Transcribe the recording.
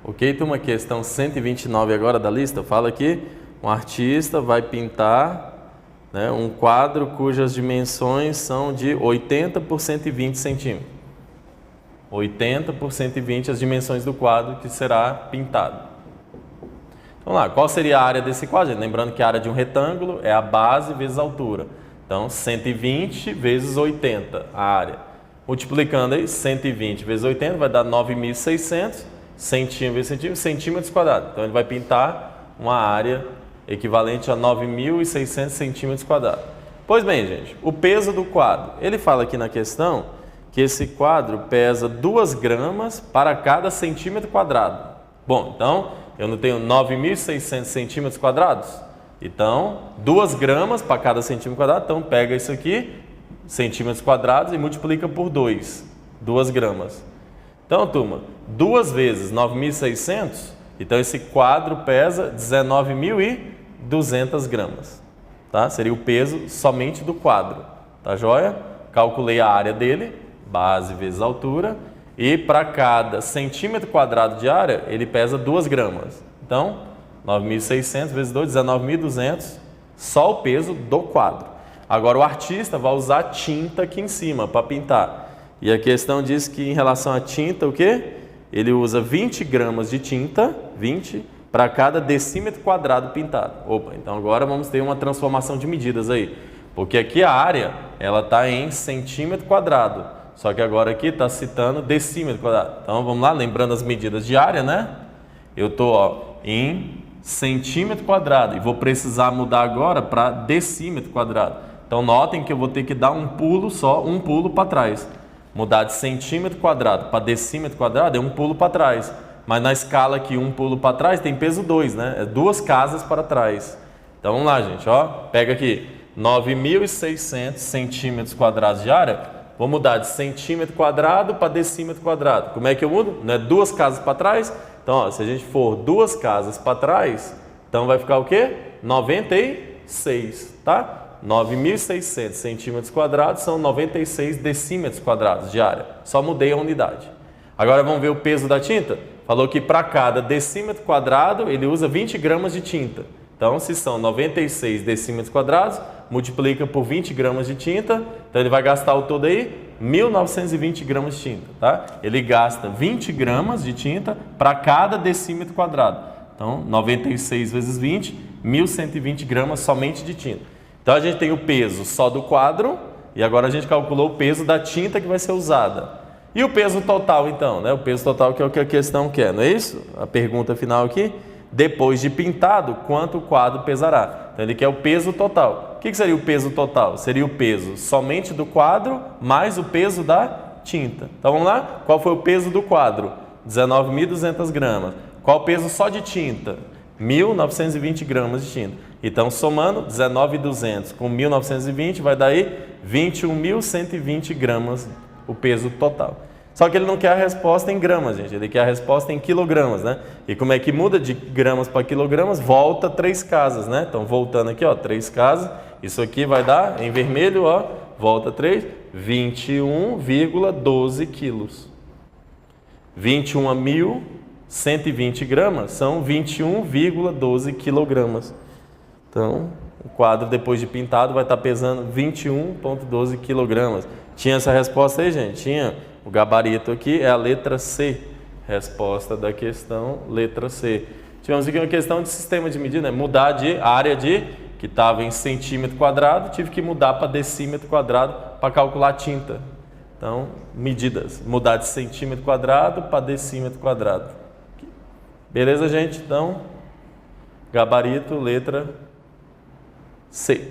Ok, turma? Questão 129 agora da lista. Fala que um artista vai pintar, né, um quadro cujas dimensões são de 80 por 120 centímetros. 80 por 120 as dimensões do quadro que será pintado. Vamos lá, qual seria a área desse quadro? Lembrando que a área de um retângulo é a base vezes a altura. Então, 120 vezes 80 a área. Multiplicando aí, 120 vezes 80 vai dar 9.600 centímetros quadrados. Então, ele vai pintar uma área equivalente a 9.600 centímetros quadrados. Pois bem, gente, o peso do quadro. Ele fala aqui na questão que esse quadro pesa 2 gramas para cada centímetro quadrado. Bom, então, eu não tenho 9.600 centímetros quadrados? Então, 2 gramas para cada centímetro quadrado. Então, pega isso aqui, centímetros quadrados, e multiplica por 2 gramas. Então, turma, 2 vezes 9.600, então esse quadro pesa 19.200 gramas. Tá? Seria o peso somente do quadro. Tá joia? Calculei a área dele, base vezes altura, e para cada centímetro quadrado de área, ele pesa 2 gramas. Então, 9.600 vezes 2, 19.200, só o peso do quadro. Agora, o artista vai usar tinta aqui em cima para pintar. E a questão diz que em relação à tinta, o quê? Ele usa 20 gramas de tinta, 20, para cada decímetro quadrado pintado. Opa, então agora vamos ter uma transformação de medidas aí. Porque aqui a área, ela está em centímetro quadrado. Só que agora aqui está citando decímetro quadrado. Então vamos lá, lembrando as medidas de área, né? Eu estou em centímetro quadrado e vou precisar mudar agora para decímetro quadrado. Então notem que eu vou ter que dar um pulo só, um pulo para trás. Mudar de centímetro quadrado para decímetro quadrado é um pulo para trás. Mas na escala aqui, um pulo para trás tem peso 2, né? É 2 casas para trás. Então vamos lá, gente. Ó, pega aqui 9.600 centímetros quadrados de área. Vou mudar de centímetro quadrado para decímetro quadrado. Como é que eu mudo? Não é 2 casas para trás? Então, ó, se a gente for 2 casas para trás, então vai ficar o quê? 96, tá? 9.600 centímetros quadrados são 96 decímetros quadrados de área. Só mudei a unidade. Agora vamos ver o peso da tinta? Falou que para cada decímetro quadrado ele usa 20 gramas de tinta. Então, se são 96 decímetros quadrados, multiplica por 20 gramas de tinta. Então, ele vai gastar o todo aí 1.920 gramas de tinta. Tá? Ele gasta 20 gramas de tinta para cada decímetro quadrado. Então, 96 vezes 20, 1.120 gramas somente de tinta. Então, a gente tem o peso só do quadro e agora a gente calculou o peso da tinta que vai ser usada. E o peso total, então, né? O peso total que é o que a questão quer, não é isso? A pergunta final aqui. Depois de pintado, quanto o quadro pesará? Então, ele quer o peso total. O que seria o peso total? Seria o peso somente do quadro mais o peso da tinta. Então, vamos lá? Qual foi o peso do quadro? 19.200 gramas. Qual o peso só de tinta? 1.920 gramas de tinta. Então, somando 19.200 com 1.920, vai dar aí 21.120 gramas o peso total. Só que ele não quer a resposta em gramas, gente. Ele quer a resposta em quilogramas, né? E como é que muda de gramas para quilogramas? Volta 3 casas, né? Então, voltando aqui, ó, 3 casas. Isso aqui vai dar, em vermelho, ó, volta 3, 21,12 quilos. 21.120 gramas são 21,12 quilogramas. Então, o quadro depois de pintado vai estar pesando 21,12 quilogramas. Tinha essa resposta aí, gente? Tinha. O gabarito aqui é a letra C. Resposta da questão, letra C. Tivemos aqui uma questão de sistema de medida, né? Mudar de área de, que estava em centímetro quadrado, tive que mudar para decímetro quadrado para calcular a tinta. Então, medidas. Mudar de centímetro quadrado para decímetro quadrado. Beleza, gente? Então, gabarito, letra C.